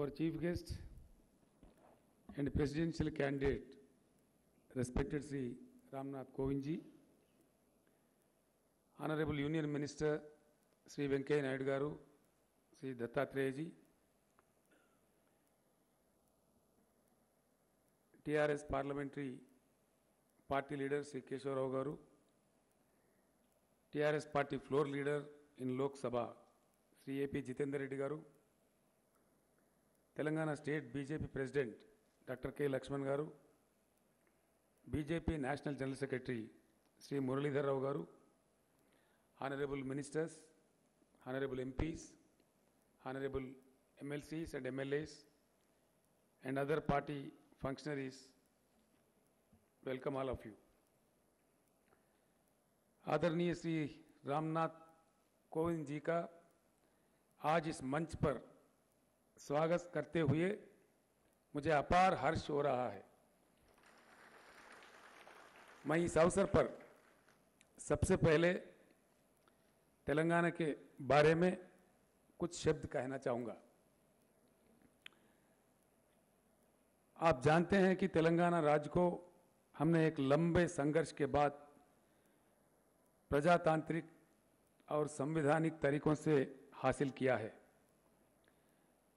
our chief guest and presidential candidate, respected Sri Ramnath Kovind ji, Honorable Union Minister Sri Venkaiah Naidu Garu, Sri Dattatreya ji, TRS Parliamentary Party Leader Sri Keshav Rao Garu, TRS Party Floor Leader in Lok Sabha Sri AP Jitendra Reddy Garu, Telangana State BJP President Dr. K. Lakshman Garu, BJP National General Secretary Sri Muralidhar Rao Garu, Honorable Ministers, Honorable MPs, Honorable MLCs and MLAs, and other party functionaries, welcome all of you. आदरणीय श्री रामनाथ कोविंद जी का आज इस मंच पर स्वागत करते हुए मुझे अपार हर्ष हो रहा है। मैं इस अवसर पर सबसे पहले तेलंगाना के बारे में कुछ शब्द कहना चाहूँगा। आप जानते हैं कि तेलंगाना राज्य को हमने एक लंबे संघर्ष के बाद प्रजातांत्रिक और संवैधानिक तरीकों से हासिल किया है।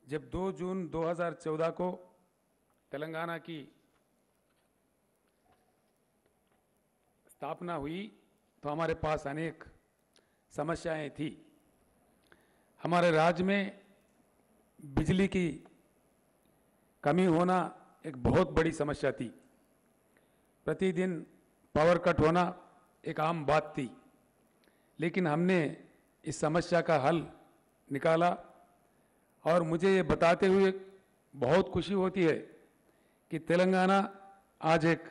जब 2 जून 2014 को तेलंगाना की स्थापना हुई तो हमारे पास अनेक समस्याएं थी। हमारे राज्य में बिजली की कमी होना एक बहुत बड़ी समस्या थी। प्रतिदिन पावर कट होना एक आम बात थी, लेकिन हमने इस समस्या का हल निकाला और मुझे ये बताते हुए बहुत खुशी होती है कि तेलंगाना आज एक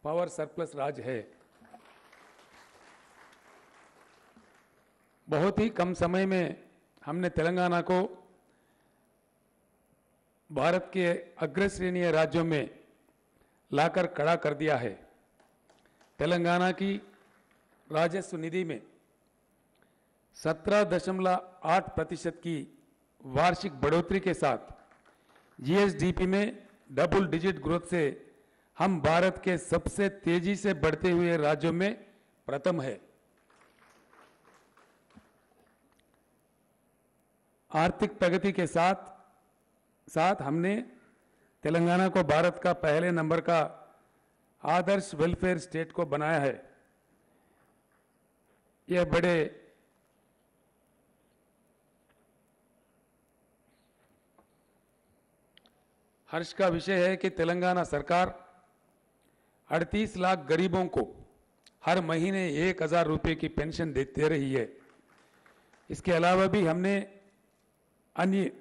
पावर सरप्लस राज्य है। बहुत ही कम समय में हमने तेलंगाना को भारत के अग्रश्रेणीय राज्यों में लाकर खड़ा कर दिया है। तेलंगाना की राजस्व निधि में 17.8% की वार्षिक बढ़ोतरी के साथ जीएसडीपी में डबल डिजिट ग्रोथ से हम भारत के सबसे तेजी से बढ़ते हुए राज्यों में प्रथम है। आर्थिक प्रगति के साथ साथ हमने तेलंगाना को भारत का पहले नंबर का आदर्श वेलफेयर स्टेट को बनाया है। यह बड़े हर्ष का विषय है कि तेलंगाना सरकार 38 लाख गरीबों को हर महीने 1000 रुपये की पेंशन दे रही है। इसके अलावा भी हमने अन्य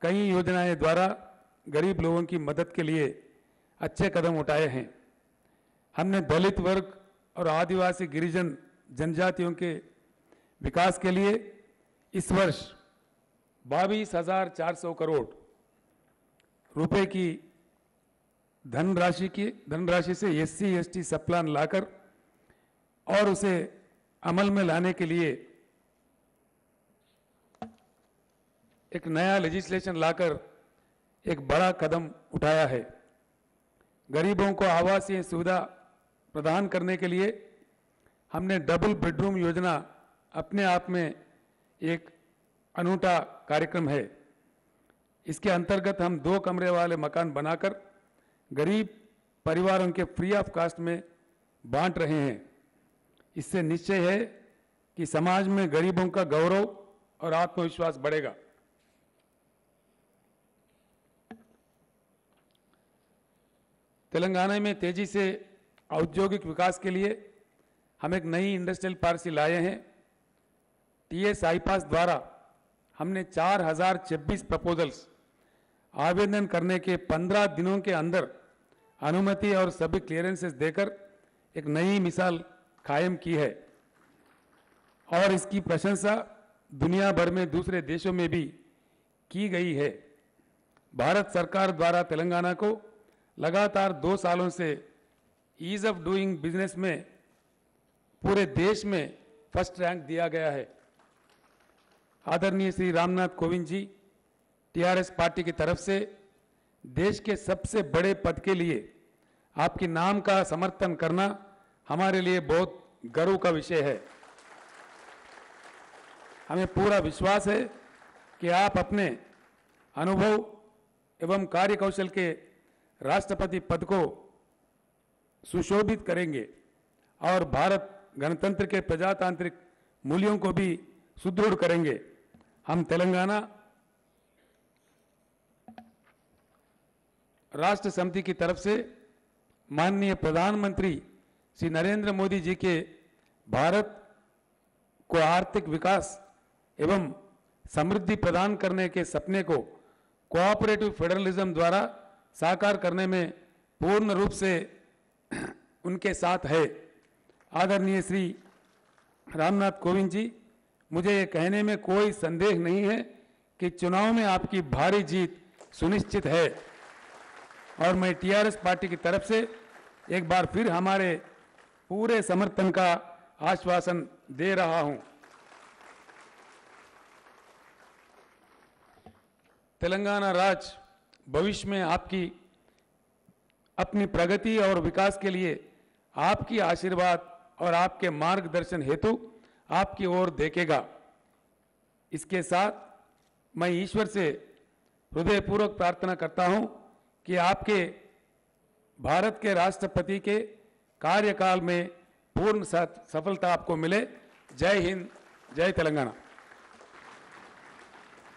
कई योजनाएं द्वारा गरीब लोगों की मदद के लिए अच्छे कदम उठाए हैं। हमने दलित वर्ग और आदिवासी गिरिजन जनजातियों के विकास के लिए इस वर्ष 22,400 करोड़ रुपए की धनराशि से एससी एसटी सब प्लान लाकर और उसे अमल में लाने के लिए एक नया लेजिस्लेशन लाकर एक बड़ा कदम उठाया है। गरीबों को आवासीय सुविधा प्रदान करने के लिए हमने डबल बेडरूम योजना अपने आप में एक अनूठा कार्यक्रम है। इसके अंतर्गत हम 2 कमरे वाले मकान बनाकर गरीब परिवारों के फ्री ऑफ कास्ट में बांट रहे हैं। इससे निश्चय है कि समाज में गरीबों का गौरव और आत्मविश्वास बढ़ेगा। तेलंगाना में तेजी से औद्योगिक विकास के लिए हम एक नई इंडस्ट्रियल पॉलिसी लाए हैं। टीएस आईपास द्वारा हमने 4026 प्रपोजल्स आवेदन करने के 15 दिनों के अंदर अनुमति और सभी क्लियरेंसेस देकर एक नई मिसाल कायम की है और इसकी प्रशंसा दुनिया भर में दूसरे देशों में भी की गई है। भारत सरकार द्वारा तेलंगाना को लगातार 2 सालों से ईज ऑफ डूइंग बिजनेस में पूरे देश में फर्स्ट रैंक दिया गया है। आदरणीय श्री रामनाथ कोविंद जी टीआरएस पार्टी की तरफ से देश के सबसे बड़े पद के लिए आपके नाम का समर्थन करना हमारे लिए बहुत गर्व का विषय है। हमें पूरा विश्वास है कि आप अपने अनुभव एवं कार्यकौशल के राष्ट्रपति पद को सुशोभित करेंगे और भारत गणतंत्र के प्रजातांत्रिक मूल्यों को भी सुदृढ़ करेंगे। हम तेलंगाना राष्ट्र समिति की तरफ से माननीय प्रधानमंत्री श्री नरेंद्र मोदी जी के भारत को आर्थिक विकास एवं समृद्धि प्रदान करने के सपने को कोऑपरेटिव फेडरलिज्म द्वारा साकार करने में पूर्ण रूप से उनके साथ है। आदरणीय श्री रामनाथ कोविंद जी, मुझे ये कहने में कोई संदेह नहीं है कि चुनाव में आपकी भारी जीत सुनिश्चित है और मैं टीआरएस पार्टी की तरफ से एक बार फिर हमारे पूरे समर्थन का आश्वासन दे रहा हूं। तेलंगाना राज्य भविष्य में आपकी अपनी प्रगति और विकास के लिए आपकी आशीर्वाद और आपके मार्गदर्शन हेतु आपकी ओर देखेगा। इसके साथ मैं ईश्वर से हृदयपूर्वक प्रार्थना करता हूं कि आपके भारत के राष्ट्रपति के कार्यकाल में पूर्ण सफलता आपको मिले। जय हिंद, जय तेलंगाना।